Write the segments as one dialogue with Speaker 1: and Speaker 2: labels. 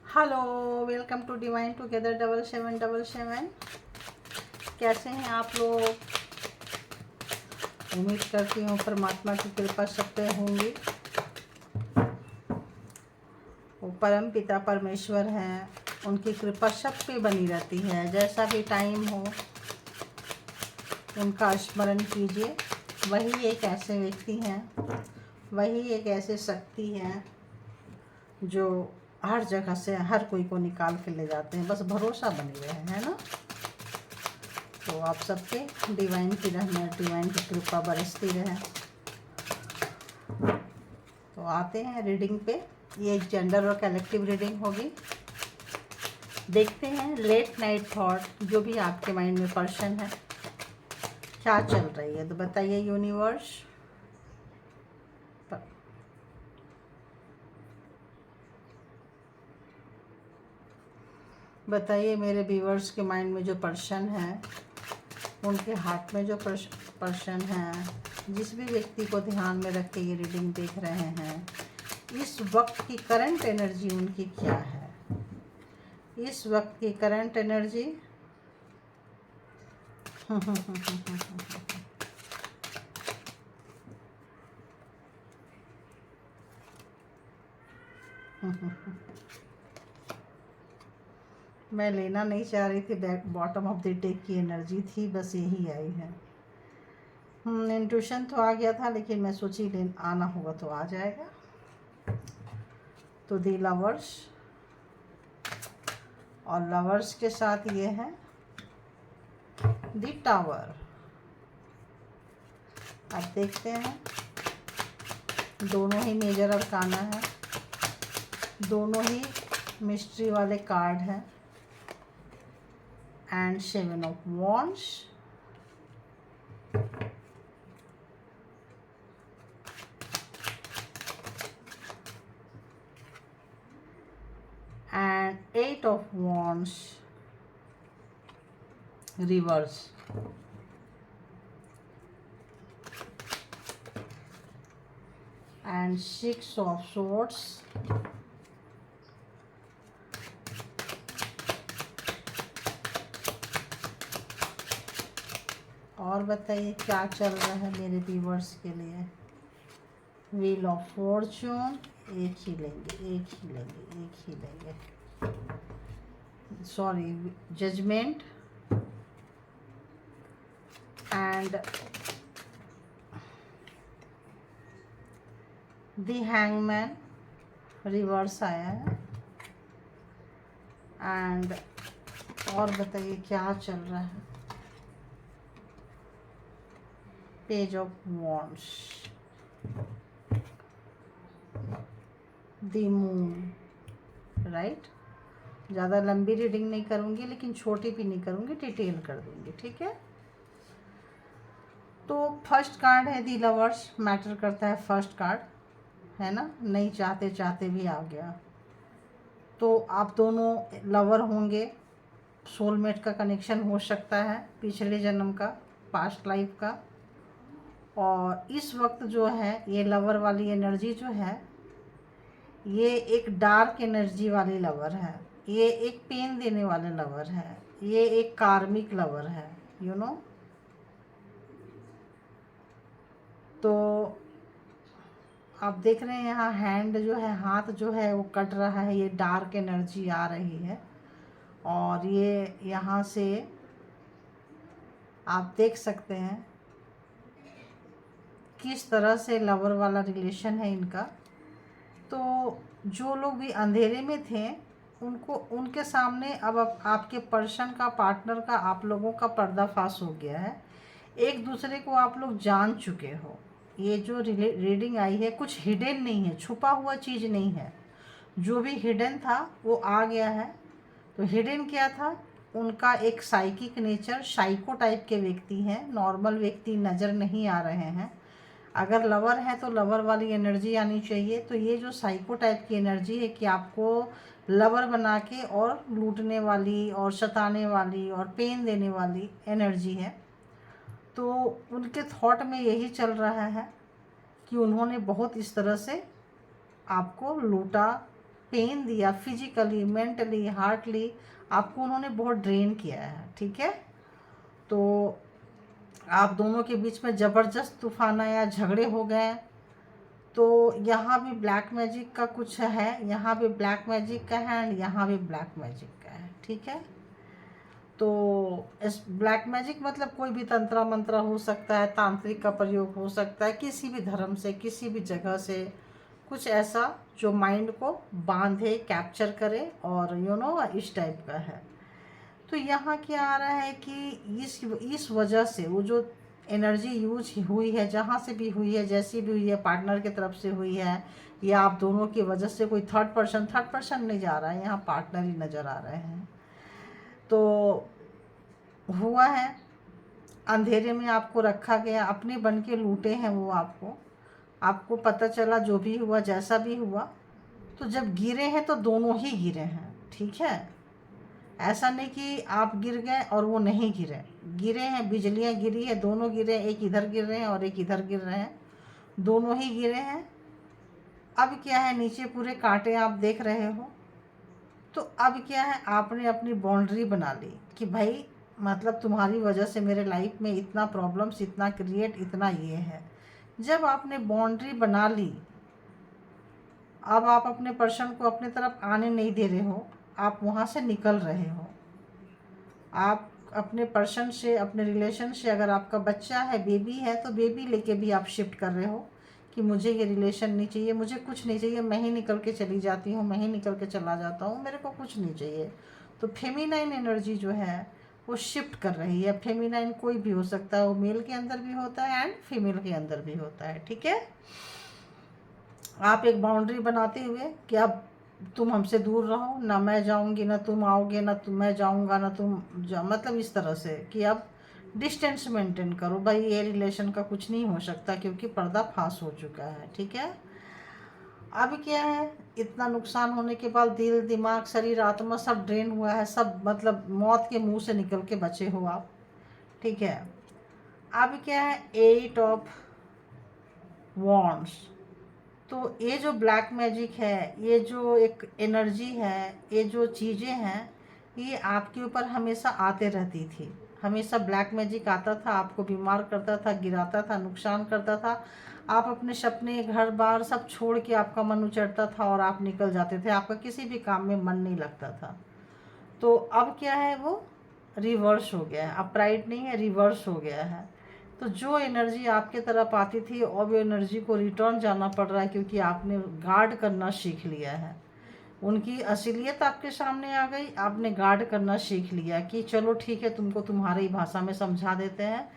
Speaker 1: Hello, welcome to divine together 7777। कैसे हैं आप लोग? उम्मीद करती हूँ परमात्मा की कृपा सब पे होंगी। वो परम पिता परमेश्वर हैं, उनकी कृपा सब पे बनी रहती है। जैसा भी टाइम हो उनका स्मरण कीजिए। वही एक ऐसे व्यक्ति हैं, वही एक ऐसे शक्ति हैं जो हर जगह से हर कोई को निकाल के ले जाते हैं। बस भरोसा बनी रहे, है ना। तो आप सबके डिवाइन की रहमत, डिवाइन की कृपा बरसती रहे। तो आते हैं रीडिंग पे। ये एक जेंडर और कलेक्टिव रीडिंग होगी। देखते हैं लेट नाइट थॉट जो भी आपके माइंड में पर्सन है क्या चल रही है। तो बताइए यूनिवर्स। बताइए मेरे व्यूअर्स के माइंड में जो पर्सन है, उनके हार्ट में जो पर्सन है, जिस भी व्यक्ति को ध्यान में रख के ये रीडिंग देख रहे हैं, इस वक्त की करंट एनर्जी उनकी क्या है। इस वक्त की करंट एनर्जी मैं लेना नहीं चाह रही थी, back bottom of the deck की एनर्जी थी, बस यही आई है। इंट्यूशन तो आ गया था, लेकिन मैं सोची आना होगा तो आ जाएगा। तो दी लवर्स, और लवर्स के साथ ये है दी टावर। अब देखते हैं, दोनों ही मेजर अरकाना है, दोनों ही मिस्ट्री वाले कार्ड हैं। And 7 of wands, and 8 of wands reverse. And 6 of swords, और बताइए क्या चल रहा है मेरे व्यूवर्स के लिए। व्हील ऑफ फॉर्चून, एक ही लेंगे, एक ही लेंगे, एक ही लेंगे, sorry, judgement, and the hangman reverse आया है। एंड और बताइए क्या चल रहा है। Page of wands, the moon, right. ज़्यादा लंबी रीडिंग नहीं करूँगी, लेकिन छोटी भी नहीं करूँगी, डिटेल कर दूँगी, ठीक है। तो फर्स्ट कार्ड है दी लवर्स। मैटर करता है फर्स्ट कार्ड, है ना। नहीं चाहते चाहते भी आ गया। तो आप दोनों लवर होंगे, सोलमेट का कनेक्शन हो सकता है, पिछले जन्म का, पास्ट लाइफ का। और इस वक्त जो है ये लवर वाली एनर्जी जो है, ये एक डार्क एनर्जी वाली लवर है, ये एक पेन देने वाले लवर है, ये एक कार्मिक लवर है, यू नो। तो आप देख रहे हैं यहाँ हैंड जो है, हाथ जो है वो कट रहा है, ये डार्क एनर्जी आ रही है। और ये यहाँ से आप देख सकते हैं किस तरह से लवर वाला रिलेशन है इनका। तो जो लोग भी अंधेरे में थे, उनको, उनके सामने अब आपके पर्सन का, पार्टनर का, आप लोगों का पर्दाफाश हो गया है। एक दूसरे को आप लोग जान चुके हो। ये जो रीडिंग आई है, कुछ हिडन नहीं है, छुपा हुआ चीज़ नहीं है। जो भी हिडन था वो आ गया है। तो हिडन क्या था? उनका एक साइकिक नेचर, साइको टाइप के व्यक्ति हैं, नॉर्मल व्यक्ति नज़र नहीं आ रहे हैं। अगर लवर है तो लवर वाली एनर्जी आनी चाहिए। तो ये जो साइको टाइप की एनर्जी है कि आपको लवर बना के और लूटने वाली और सताने वाली और पेन देने वाली एनर्जी है। तो उनके थॉट में यही चल रहा है कि उन्होंने बहुत इस तरह से आपको लूटा, पेन दिया, फिजिकली, मेंटली, हार्टली आपको उन्होंने बहुत ड्रेन किया है, ठीक है। तो आप दोनों के बीच में ज़बरदस्त तूफान आया, झगड़े हो गए। तो यहाँ भी ब्लैक मैजिक का कुछ है, यहाँ भी ब्लैक मैजिक का है एंड यहाँ भी ब्लैक मैजिक का है, ठीक है। तो इस ब्लैक मैजिक मतलब कोई भी तंत्र मंत्र हो सकता है, तांत्रिक का प्रयोग हो सकता है, किसी भी धर्म से, किसी भी जगह से, कुछ ऐसा जो माइंड को बांधे, कैप्चर करे और इस टाइप का है। तो यहाँ क्या आ रहा है कि इस वजह से वो जो एनर्जी यूज हुई है, जहाँ से भी हुई है, जैसी भी हुई है, पार्टनर की तरफ से हुई है या आप दोनों की वजह से, कोई थर्ड पर्सन नहीं जा रहा है, यहाँ पार्टनर ही नज़र आ रहे हैं। तो हुआ है, अंधेरे में आपको रखा गया, अपने बन के लूटे हैं वो आपको पता चला जो भी हुआ, जैसा भी हुआ। तो जब गिरे हैं तो दोनों ही गिरे हैं, ठीक है। ऐसा नहीं कि आप गिर गए और वो नहीं गिरे हैं, बिजलियाँ गिरी है, दोनों गिरे, एक इधर गिर रहे हैं और एक इधर गिर रहे हैं, दोनों ही गिरे हैं। अब क्या है, नीचे पूरे कांटे आप देख रहे हो। तो अब क्या है, आपने अपनी बाउंड्री बना ली कि भाई मतलब तुम्हारी वजह से मेरे लाइफ में इतना प्रॉब्लम्स, इतना क्रिएट, इतना ये है। जब आपने बाउंड्री बना ली, अब आप अपने पर्सन को अपने तरफ आने नहीं दे रहे हो, आप वहाँ से निकल रहे हो। आप अपने पर्सन से, अपने रिलेशन से, अगर आपका बच्चा है, बेबी है, तो बेबी लेके भी आप शिफ्ट कर रहे हो कि मुझे ये रिलेशन नहीं चाहिए, मुझे कुछ नहीं चाहिए, मैं ही निकल के चली जाती हूँ, मैं ही निकल के चला जाता हूँ, मेरे को कुछ नहीं चाहिए। तो फेमिनाइन एनर्जी जो है वो शिफ्ट कर रही है। फेमिनाइन कोई भी हो सकता है, वो मेल के अंदर भी होता है एंड फीमेल के अंदर भी होता है, ठीक है। आप एक बाउंड्री बनाते हुए कि अब तुम हमसे दूर रहो, ना मैं जाऊंगी, ना तुम आओगे, ना मैं जाऊंगा, ना तुम मतलब इस तरह से कि अब डिस्टेंस मेंटेन करो। भाई ये रिलेशन का कुछ नहीं हो सकता क्योंकि पर्दा फांस हो चुका है, ठीक है। अब क्या है, इतना नुकसान होने के बाद दिल, दिमाग, शरीर, आत्मा सब ड्रेन हुआ है, सब मतलब मौत के मुंह से निकल के बचे हो आप, ठीक है। अब क्या है, 8 ऑफ वॉन्ड्स। तो ये जो ब्लैक मैजिक है, ये जो एक एनर्जी है, ये जो चीज़ें हैं, ये आपके ऊपर हमेशा आते रहती थी। हमेशा ब्लैक मैजिक आता था, आपको बीमार करता था, गिराता था, नुकसान करता था। आप अपने सपने, घर बार सब छोड़ के आपका मन उचटता था और आप निकल जाते थे, आपका किसी भी काम में मन नहीं लगता था। तो अब क्या है, वो रिवर्स हो गया है, अपराइट नहीं है, रिवर्स हो गया है। तो जो एनर्जी आपके तरफ आती थी और वो एनर्जी को रिटर्न जाना पड़ रहा है क्योंकि आपने गार्ड करना सीख लिया है। उनकी असलियत आपके सामने आ गई, आपने गार्ड करना सीख लिया कि चलो ठीक है, तुमको तुम्हारी भाषा में समझा देते हैं।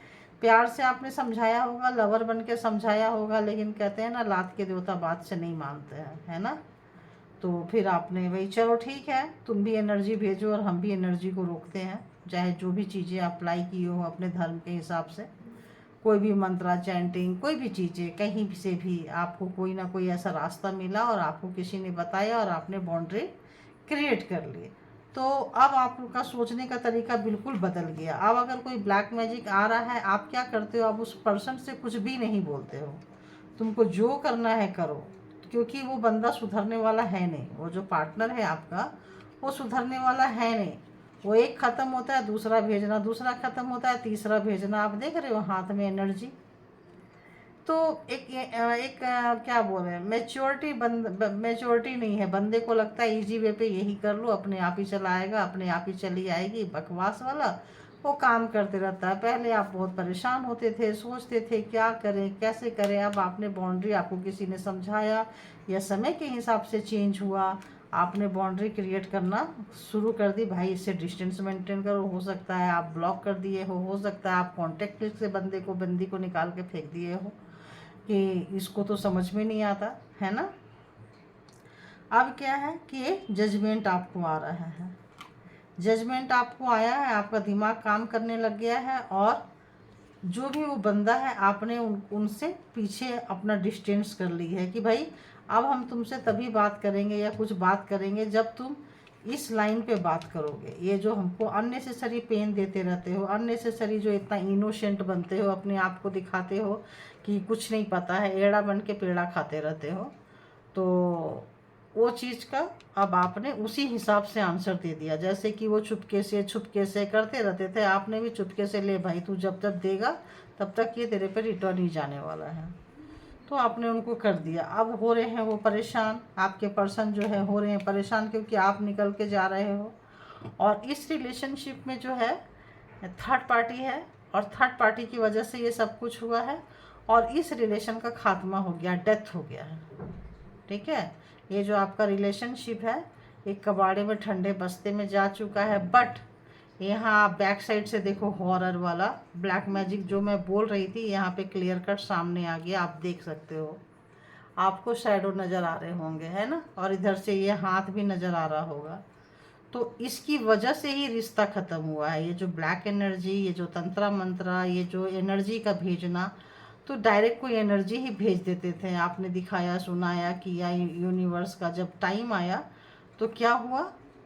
Speaker 1: प्यार से आपने समझाया होगा, लवर बन के समझाया होगा, लेकिन कहते हैं ना, लात के देवता बात से नहीं मानते हैं, है ना। तो फिर आपने भाई चलो ठीक है, तुम भी एनर्जी भेजो और हम भी एनर्जी को रोकते हैं, चाहे जो भी चीज़ें अप्लाई की हो अपने धर्म के हिसाब से, कोई भी मंत्रा, चैंटिंग, कोई भी चीज़ें, कहीं से भी आपको कोई ना कोई ऐसा रास्ता मिला और आपको किसी ने बताया और आपने बाउंड्री क्रिएट कर ली। तो अब आपका सोचने का तरीका बिल्कुल बदल गया। अब अगर कोई ब्लैक मैजिक आ रहा है, आप क्या करते हो, आप उस पर्सन से कुछ भी नहीं बोलते हो, तुमको जो करना है करो, क्योंकि वो बंदा सुधरने वाला है नहीं। वो जो पार्टनर है आपका, वो सुधरने वाला है नहीं। वो एक ख़त्म होता है, दूसरा भेजना, दूसरा ख़त्म होता है, तीसरा भेजना। आप देख रहे हो हाथ में एनर्जी। तो एक क्या बोल रहे हैं, मेच्योरिटी नहीं है। बंदे को लगता है इजी वे पे यही कर लो, अपने आप ही चलाएगा, अपने आप ही चली आएगी, बकवास वाला वो काम करते रहता है। पहले आप बहुत परेशान होते थे, सोचते थे क्या करें, कैसे करें। अब आपने बाउंड्री, आपको किसी ने समझाया या समय के हिसाब से चेंज हुआ, आपने बाउंड्री क्रिएट करना शुरू कर दी। भाई इससे डिस्टेंस मेंटेन करो, हो सकता है आप ब्लॉक कर दिए हो सकता है आप कॉन्टेक्ट लिस्ट से बंदी को निकाल के फेंक दिए हो कि इसको तो समझ में नहीं आता, है ना। अब क्या है कि जजमेंट आपको आ रहा है, जजमेंट आपको आया है, आपका दिमाग काम करने लग गया है और जो भी वो बंदा है, आपने उनसे पीछे अपना डिस्टेंस कर ली है कि भाई अब हम तुमसे तभी बात करेंगे या कुछ बात करेंगे जब तुम इस लाइन पे बात करोगे। ये जो हमको अननेसेसरी पेन देते रहते हो, अननेसेसरी जो इतना इनोसेंट बनते हो, अपने आप को दिखाते हो कि कुछ नहीं पता है, एड़ा बन के पेड़ा खाते रहते हो, तो वो चीज़ का अब आपने उसी हिसाब से आंसर दे दिया। जैसे कि वो चुपके से करते रहते थे, आपने भी चुपके से, ले भाई तू जब तक देगा तब तक ये तेरे पे रिटर्न ही जाने वाला है, तो आपने उनको कर दिया। अब हो रहे हैं वो परेशान, आपके पर्सन जो है हो रहे हैं परेशान, क्योंकि आप निकल के जा रहे हो। और इस रिलेशनशिप में जो है थर्ड पार्टी है, और थर्ड पार्टी की वजह से ये सब कुछ हुआ है, और इस रिलेशन का खात्मा हो गया, डेथ हो गया है। ठीक है, ये जो आपका रिलेशनशिप है एक कबाड़े में ठंडे बस्ते में जा चुका है। बट यहाँ आप बैक साइड से देखो, हॉरर वाला ब्लैक मैजिक जो मैं बोल रही थी यहाँ पे क्लियर कट सामने आ गया, आप देख सकते हो। आपको शैडो नज़र आ रहे होंगे, है ना, और इधर से ये हाथ भी नज़र आ रहा होगा। तो इसकी वजह से ही रिश्ता ख़त्म हुआ है। ये जो ब्लैक एनर्जी, ये जो तंत्रा मंत्रा, ये जो एनर्जी का भेजना, तो डायरेक्ट कोई एनर्जी ही भेज देते थे। आपने दिखाया, सुनाया, किया यूनिवर्स का। जब टाइम आया तो क्या हुआ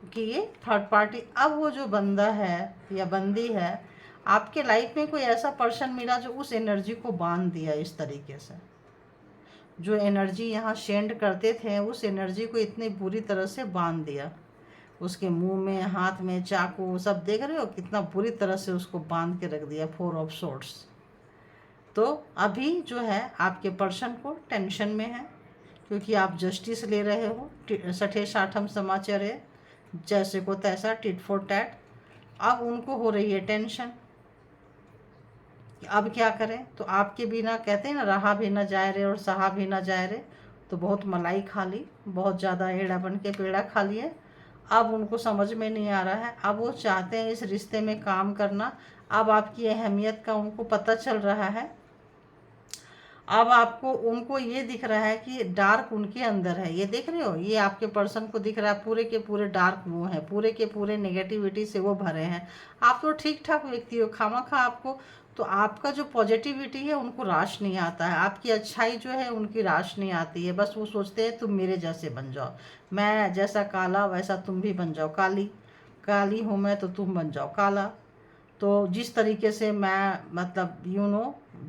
Speaker 1: कि ये थर्ड पार्टी, अब वो जो बंदा है या बंदी है, आपके लाइफ में कोई ऐसा पर्सन मिला जो उस एनर्जी को बांध दिया इस तरीके से। जो एनर्जी यहाँ सेंड करते थे उस एनर्जी को इतनी बुरी तरह से बांध दिया। उसके मुंह में, हाथ में चाकू, सब देख रहे हो कितना बुरी तरह से उसको बांध के रख दिया, 4 ऑफ सोर्ड्स। तो अभी जो है आपके पर्सन को टेंशन में है, क्योंकि आप जस्टिस ले रहे हो, सठे साठम समाचार है, जैसे को तैसा, टिट फॉर टैट। अब उनको हो रही है टेंशन कि अब क्या करें। तो आपके बिना, कहते हैं ना, रहा भी ना जाए रे और सहा भी ना जाए रे, तो बहुत मलाई खा ली, बहुत ज़्यादा एड़ा बन के पेड़ा खा लिए। अब उनको समझ में नहीं आ रहा है, अब वो चाहते हैं इस रिश्ते में काम करना। अब आपकी अहमियत का उनको पता चल रहा है। अब आपको, उनको ये दिख रहा है कि डार्क उनके अंदर है। ये देख रहे हो, ये आपके पर्सन को दिख रहा है पूरे के पूरे डार्क वो हैं, पूरे के पूरे नेगेटिविटी से वो भरे हैं। आप तो ठीक ठाक व्यक्ति हो, खामखा आपको, तो आपका जो पॉजिटिविटी है उनको राश नहीं आता है, आपकी अच्छाई जो है उनकी राश नहीं आती है। बस वो सोचते हैं तुम मेरे जैसे बन जाओ, मैं जैसा काला वैसा तुम भी बन जाओ काली, काली हूँ मैं तो तुम बन जाओ काला। तो जिस तरीके से मैं, मतलब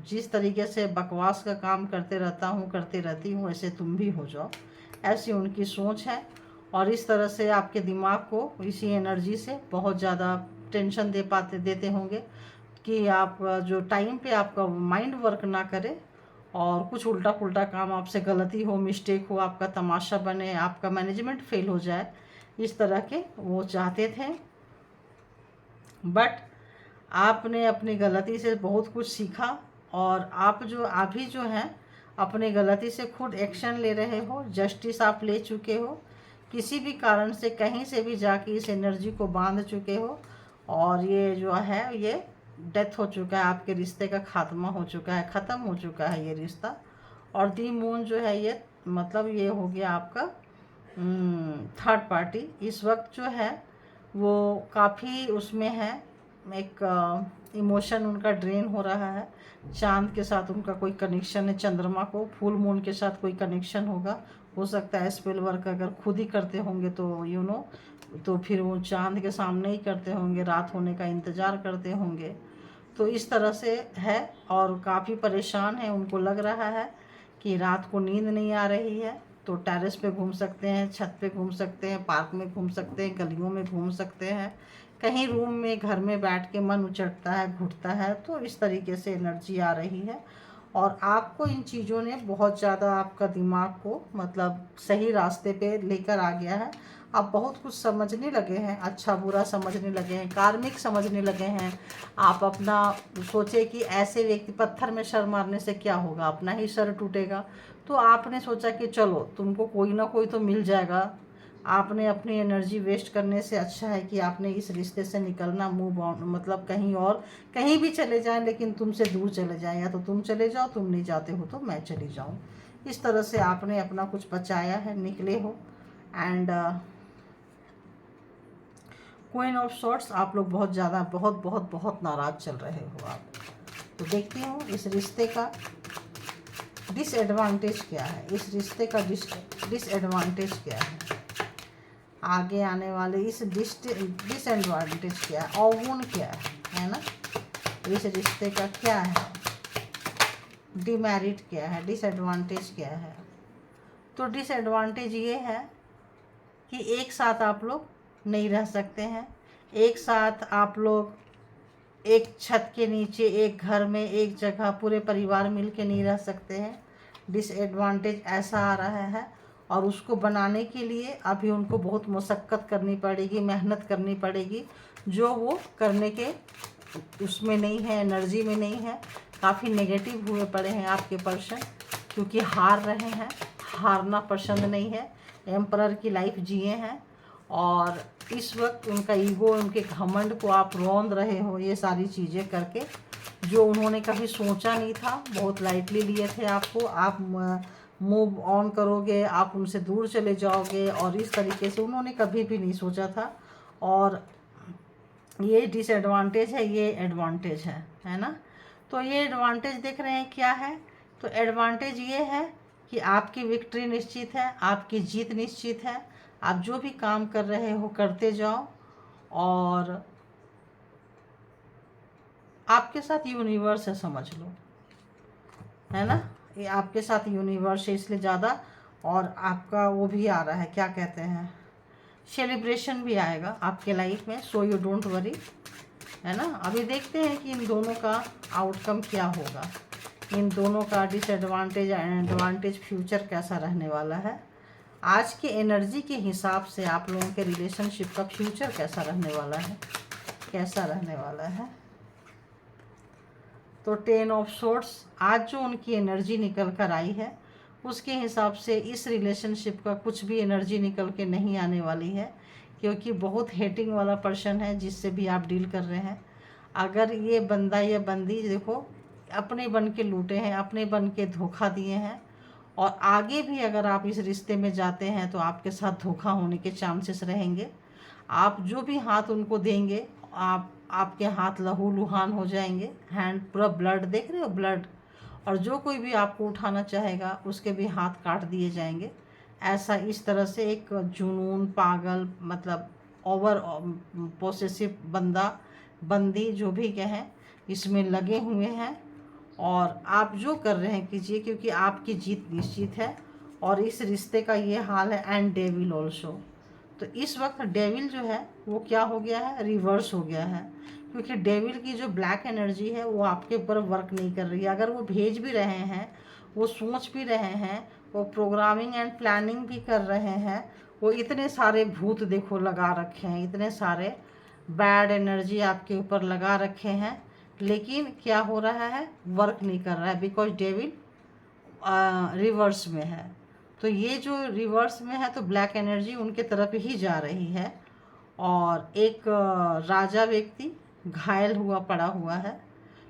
Speaker 1: जिस तरीके से बकवास का काम करते रहती हूँ वैसे तुम भी हो जाओ, ऐसी उनकी सोच है। और इस तरह से आपके दिमाग को इसी एनर्जी से बहुत ज़्यादा टेंशन देते होंगे कि आप जो टाइम पे आपका माइंड वर्क ना करे और कुछ उल्टा पुल्टा काम आपसे, गलती हो, मिस्टेक हो, आपका तमाशा बने, आपका मैनेजमेंट फेल हो जाए, इस तरह के वो चाहते थे। बट आपने अपनी गलती से बहुत कुछ सीखा, और आप जो अभी जो है अपनी गलती से खुद एक्शन ले रहे हो, जस्टिस आप ले चुके हो, किसी भी कारण से कहीं से भी जाके इस एनर्जी को बांध चुके हो, और ये जो है ये डेथ हो चुका है, आपके रिश्ते का खात्मा हो चुका है, ख़त्म हो चुका है ये रिश्ता। और दी मून जो है ये, मतलब ये हो गया आपका थर्ड पार्टी। इस वक्त जो है वो काफ़ी उसमें है, एक इमोशन उनका ड्रेन हो रहा है। चांद के साथ उनका कोई कनेक्शन है, चंद्रमा को, फुल मून के साथ कोई कनेक्शन होगा। हो सकता है स्पेल वर्क अगर खुद ही करते होंगे तो तो फिर वो चांद के सामने ही करते होंगे, रात होने का इंतज़ार करते होंगे। तो इस तरह से है, और काफ़ी परेशान है। उनको लग रहा है कि रात को नींद नहीं आ रही है, तो टेरेस पे घूम सकते हैं, छत पे घूम सकते हैं, पार्क में घूम सकते हैं, गलियों में घूम सकते हैं, कहीं रूम में, घर में बैठ के मन उचटता है, घुटता है। तो इस तरीके से एनर्जी आ रही है, और आपको इन चीज़ों ने बहुत ज़्यादा आपका दिमाग को, मतलब सही रास्ते पे लेकर आ गया है। आप बहुत कुछ समझने लगे हैं, अच्छा बुरा समझने लगे हैं, कार्मिक समझने लगे हैं। आप अपना सोचे कि ऐसे व्यक्ति, पत्थर में सर मारने से क्या होगा, अपना ही सर टूटेगा। तो आपने सोचा कि चलो तुमको कोई ना कोई तो मिल जाएगा। आपने अपनी एनर्जी वेस्ट करने से अच्छा है कि आपने इस रिश्ते से निकलना, मूव ऑन, मतलब कहीं और, कहीं भी चले जाएं लेकिन तुमसे दूर चले जाएं, या तो तुम चले जाओ, तुम नहीं जाते हो तो मैं चली जाऊं। इस तरह से आपने अपना कुछ बचाया है, निकले हो। एंड क्वीन ऑफ सॉर्ट्स, आप लोग बहुत ज़्यादा, बहुत बहुत बहुत नाराज़ चल रहे हो आप। तो देखती हूँ इस रिश्ते का डिसएडवांटेज क्या है, इस रिश्ते का डिसएडवांटेज क्या है, आगे आने वाले इस डिसएडवांटेज क्या है, अवगुण क्या है ना, इस रिश्ते का क्या है, डिमेरिट क्या है, डिसएडवांटेज क्या है। तो डिसएडवांटेज ये है कि एक साथ आप लोग नहीं रह सकते हैं, एक साथ आप लोग एक छत के नीचे, एक घर में, एक जगह पूरे परिवार मिल के नहीं रह सकते हैं। डिसएडवांटेज ऐसा आ रहा है, और उसको बनाने के लिए अभी उनको बहुत मशक्क़त करनी पड़ेगी, मेहनत करनी पड़ेगी, जो वो करने के उसमें नहीं है, एनर्जी में नहीं है। काफ़ी नेगेटिव हुए पड़े हैं आपके पर्सन, क्योंकि हार रहे हैं, हारना पसंद नहीं है, एम्परर की लाइफ जिए हैं, और इस वक्त उनका ईगो, उनके घमंड को आप रौंद रहे हो ये सारी चीज़ें करके, जो उन्होंने कभी सोचा नहीं था। बहुत लाइटली लिए थे आपको, आप मूव ऑन करोगे, आप उनसे दूर चले जाओगे, और इस तरीके से उन्होंने कभी भी नहीं सोचा था। और ये डिसएडवांटेज है, ये एडवांटेज है ना। तो ये एडवांटेज देख रहे हैं क्या है, तो एडवांटेज ये है कि आपकी विक्ट्री निश्चित है, आपकी जीत निश्चित है। आप जो भी काम कर रहे हो करते जाओ, और आपके साथ यूनिवर्स है, समझ लो, है ना। ये आपके साथ यूनिवर्स है, इसलिए ज़्यादा। और आपका वो भी आ रहा है, क्या कहते हैं, सेलिब्रेशन भी आएगा आपके लाइफ में, सो यू डोंट वरी, है ना। अभी देखते हैं कि इन दोनों का आउटकम क्या होगा, इन दोनों का डिसएडवांटेज एंड एडवांटेज फ्यूचर कैसा रहने वाला है। आज के एनर्जी के हिसाब से आप लोगों के रिलेशनशिप का फ्यूचर कैसा रहने वाला है, कैसा रहने वाला है। तो 10 ऑफ सोर्ड्स, आज जो उनकी एनर्जी निकल कर आई है उसके हिसाब से इस रिलेशनशिप का कुछ भी एनर्जी निकल के नहीं आने वाली है, क्योंकि बहुत हेटिंग वाला पर्सन है जिससे भी आप डील कर रहे हैं। अगर ये बंदा या बंदी देखो अपने बन के लूटे हैं, अपने बन के धोखा दिए हैं, और आगे भी अगर आप इस रिश्ते में जाते हैं तो आपके साथ धोखा होने के चांसेस रहेंगे। आप जो भी हाथ उनको देंगे, आपके हाथ लहू लुहान हो जाएंगे, हैंड पूरा ब्लड, देख रहे हो ब्लड, और जो कोई भी आपको उठाना चाहेगा उसके भी हाथ काट दिए जाएंगे। ऐसा इस तरह से एक जुनून, पागल, मतलब ओवर पोसेसिव बंदा, बंदी, जो भी कहें, इसमें लगे हुए हैं। और आप जो कर रहे हैं कीजिए, क्योंकि आपकी जीत निश्चित है, और इस रिश्ते का ये हाल है। एंड डेविल ऑल्सो, तो इस वक्त डेविल जो है वो क्या हो गया है, रिवर्स हो गया है, क्योंकि डेविल की जो ब्लैक एनर्जी है वो आपके ऊपर वर्क नहीं कर रही है। अगर वो भेज भी रहे हैं, वो सोच भी रहे हैं, वो प्रोग्रामिंग एंड प्लानिंग भी कर रहे हैं, वो इतने सारे भूत देखो लगा रखे हैं, इतने सारे बैड एनर्जी आपके ऊपर लगा रखे हैं, लेकिन क्या हो रहा है, वर्क नहीं कर रहा है, बिकॉज डेविल रिवर्स में है। तो ये जो रिवर्स में है तो ब्लैक एनर्जी उनके तरफ ही जा रही है, और एक राजा व्यक्ति घायल हुआ पड़ा हुआ है,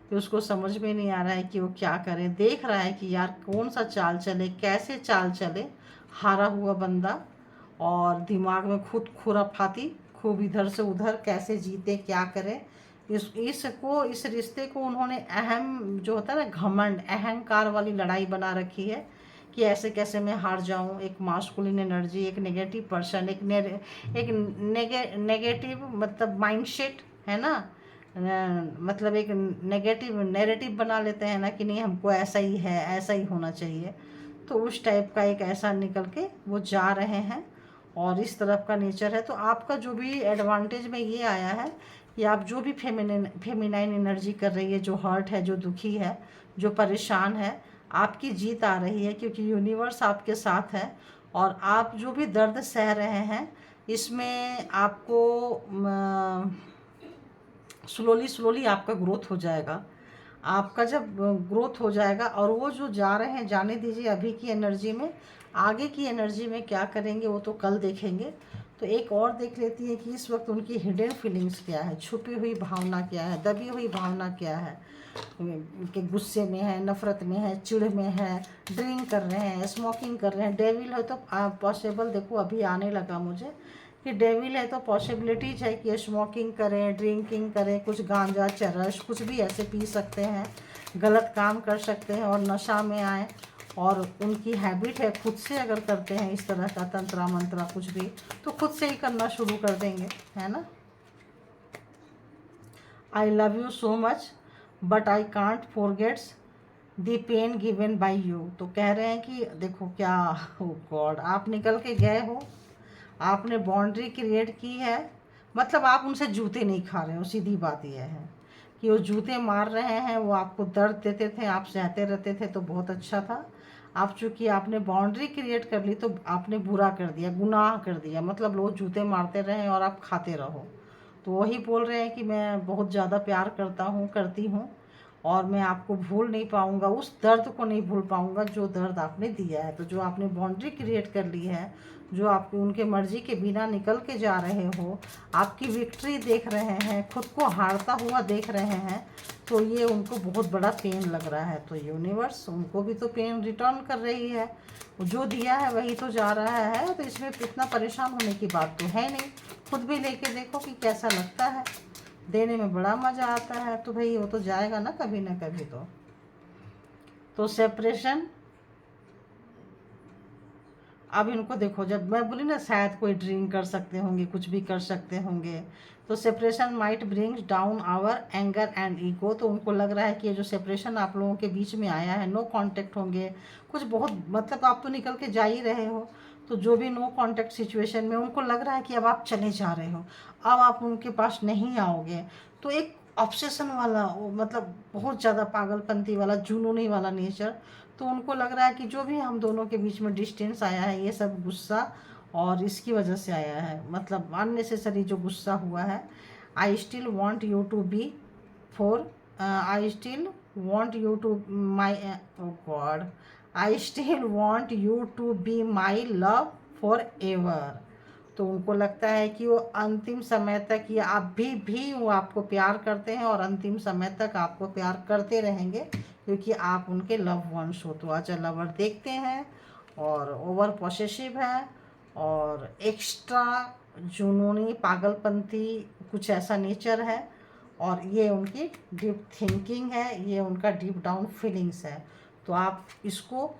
Speaker 1: कि उसको समझ में नहीं आ रहा है कि वो क्या करे। देख रहा है कि यार कौन सा चाल चले, कैसे चाल चले, हारा हुआ बंदा, और दिमाग में खुद खुराफाती, खूब इधर से उधर, कैसे जीते, क्या करे। इस रिश्ते को उन्होंने अहम, जो होता है ना घमंड, अहंकार वाली लड़ाई बना रखी है, कि ऐसे कैसे मैं हार जाऊं। एक मास्कुलिन एनर्जी, एक नेगेटिव पर्सन, एक नेगेटिव मतलब माइंडसेट है ना, मतलब एक नेगेटिव नैरेटिव बना लेते हैं ना, कि नहीं हमको ऐसा ही है, ऐसा ही होना चाहिए। तो उस टाइप का एक ऐसा निकल के वो जा रहे हैं, और इस तरफ का नेचर है। तो आपका जो भी एडवांटेज में ये आया है कि आप जो भी फेमिनाइन एनर्जी कर रही है, जो हर्ट है, जो दुखी है, जो परेशान है, आपकी जीत आ रही है, क्योंकि यूनिवर्स आपके साथ है। और आप जो भी दर्द सह रहे हैं, इसमें आपको स्लोली आपका ग्रोथ हो जाएगा। आपका जब ग्रोथ हो जाएगा, और वो जो जा रहे हैं जाने दीजिए अभी की एनर्जी में, आगे की एनर्जी में क्या करेंगे वो तो कल देखेंगे। तो एक और देख लेती है कि इस वक्त उनकी हिडन फीलिंग्स क्या है, छुपी हुई भावना क्या है, दबी हुई भावना क्या है, कि गुस्से में है, नफ़रत में है, चिढ़ में है, ड्रिंक कर रहे हैं, स्मोकिंग कर रहे हैं। डेविल है तो पॉसिबल, देखो अभी आने लगा मुझे कि डेविल है तो पॉसिबिलिटीज है कि स्मोकिंग करें, ड्रिंकिंग करें, कुछ गांजा, चरस, कुछ भी ऐसे पी सकते हैं, गलत काम कर सकते हैं, और नशा में आए। और उनकी हैबिट है, खुद से अगर करते हैं इस तरह का तंत्रा मंत्रा कुछ भी, तो खुद से ही करना शुरू कर देंगे, है ना। I love you so much but I can't forgets the pain given by you. तो कह रहे हैं कि देखो क्या, ओ गॉड, आप निकल के गए हो, आपने बाउंड्री क्रिएट की है, मतलब आप उनसे जूते नहीं खा रहे हो, सीधी बात यह है कि वो जूते मार रहे हैं, वो आपको दर्द देते थे, आप सहते रहते थे तो बहुत अच्छा था। आप चूँकि आपने बाउंड्री क्रिएट कर ली तो आपने बुरा कर दिया, गुनाह कर दिया, मतलब लोग जूते मारते रहें और आप खाते रहो। तो वही बोल रहे हैं कि मैं बहुत ज़्यादा प्यार करता हूँ, करती हूँ, और मैं आपको भूल नहीं पाऊँगा, उस दर्द को नहीं भूल पाऊँगा जो दर्द आपने दिया है। तो जो आपने बाउंड्री क्रिएट कर ली है, जो आप उनके मर्ज़ी के बिना निकल के जा रहे हो, आपकी विक्ट्री देख रहे हैं, खुद को हारता हुआ देख रहे हैं, तो ये उनको बहुत बड़ा पेन लग रहा है। तो यूनिवर्स उनको भी तो पेन रिटर्न कर रही है, जो दिया है वही तो जा रहा है, तो इसमें इतना परेशान होने की बात तो है नहीं। खुद भी लेके देखो कि कैसा लगता है, देने में बड़ा मज़ा आता है। तो भाई वो तो जाएगा ना कभी ना कभी। तो सेपरेशन, अब इनको देखो, जब मैं बोली ना शायद कोई ड्रिंक कर सकते होंगे, कुछ भी कर सकते होंगे, तो separation might brings down our anger and ego. तो उनको लग रहा है कि ये जो सेपरेशन आप लोगों के बीच में आया है, नो कांटेक्ट होंगे, कुछ बहुत, मतलब आप तो निकल के जा ही रहे हो, तो जो भी नो कांटेक्ट सिचुएशन में उनको लग रहा है कि अब आप चले जा रहे हो, अब आप उनके पास नहीं आओगे। तो एक ऑब्सेशन वाला, मतलब बहुत ज़्यादा पागलपंती वाला, जुनूनी वाला नेचर। तो उनको लग रहा है कि जो भी हम दोनों के बीच में डिस्टेंस आया है, ये सब गुस्सा और इसकी वजह से आया है, मतलब अननेसेसरी जो गुस्सा हुआ है। I still want you to be for, I still want you to my, God, I still want you to be my love forever. तो उनको लगता है कि वो अंतिम समय तक, या अभी भी वो आपको प्यार करते हैं और अंतिम समय तक आपको प्यार करते रहेंगे, क्योंकि आप उनके लव वंस हो। तो अच्छा लवर देखते हैं, और ओवर पॉसेसिव है, और एक्स्ट्रा जुनूनी पागलपंती कुछ ऐसा नेचर है, और ये उनकी डीप थिंकिंग है, ये उनका डीप डाउन फीलिंग्स है। तो आप इसको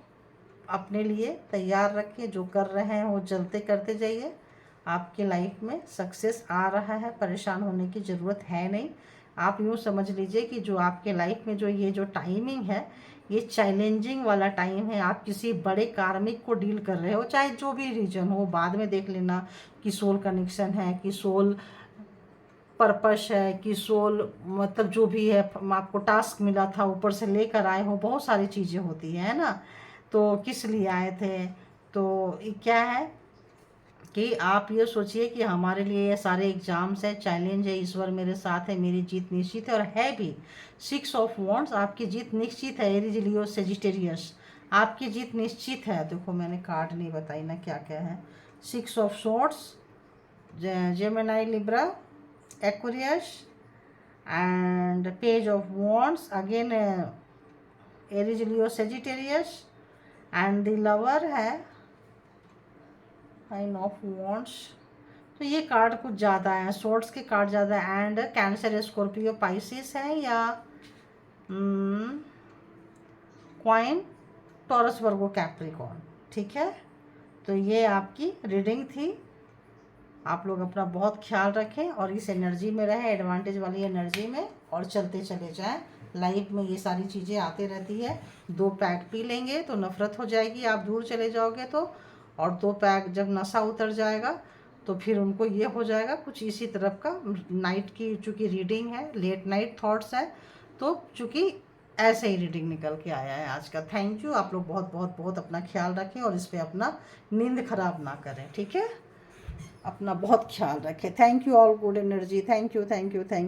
Speaker 1: अपने लिए तैयार रखिए, जो कर रहे हैं वो जलते करते जाइए, आपकी लाइफ में सक्सेस आ रहा है, परेशान होने की ज़रूरत है नहीं। आप यूँ समझ लीजिए कि जो आपके लाइफ में जो ये जो टाइमिंग है, ये चैलेंजिंग वाला टाइम है। आप किसी बड़े कार्मिक को डील कर रहे हो, चाहे जो भी रीजन हो, बाद में देख लेना कि सोल कनेक्शन है, कि सोल पर्पस है, कि सोल मतलब जो भी है, आपको टास्क मिला था, ऊपर से लेकर आए हो, बहुत सारी चीज़ें होती है ना। तो किस लिए आए थे, तो क्या है कि आप ये सोचिए कि हमारे लिए ये सारे एग्जाम्स है, चैलेंज है, ईश्वर मेरे साथ है, मेरी जीत निश्चित है, और है भी। 6 ऑफ वॉन्ड्स, आपकी जीत निश्चित है। एरीज, लियो, सेजिटेरियस, आपकी जीत निश्चित है। देखो मैंने कार्ड नहीं बताई ना क्या क्या है। 6 of swords, Gemini, Libra, Aquarius, and page of wands, again Aries, Leo, Sagittarius, and the lover है नाइन ऑफ वॉन्ड्स। तो ये कार्ड कुछ ज़्यादा है, सोर्ट्स के कार्ड ज़्यादा है, एंड कैंसर, स्कॉर्पियो, पाइसिस है, या क्वाइन, टॉरस, वर्गो, कैप्रिकॉर्न। ठीक है, तो ये आपकी रीडिंग थी। आप लोग अपना बहुत ख्याल रखें और इस एनर्जी में रहें, एडवांटेज वाली एनर्जी में, और चलते चले जाएं। लाइफ में ये सारी चीज़ें आती रहती है। 2 पैक पी लेंगे तो नफ़रत हो जाएगी, आप दूर चले जाओगे तो, और 2 पैक जब नशा उतर जाएगा तो फिर उनको ये हो जाएगा कुछ इसी तरफ का। नाइट की चूँकि रीडिंग है, लेट नाइट थॉट्स है, तो चूँकि ऐसे ही रीडिंग निकल के आया है आज का। Thank you. आप लोग बहुत बहुत बहुत अपना ख्याल रखें और इस पर अपना नींद खराब ना करें, ठीक है। अपना बहुत ख्याल रखें। Thank you all, good energy. Thank you, thank you, thank you.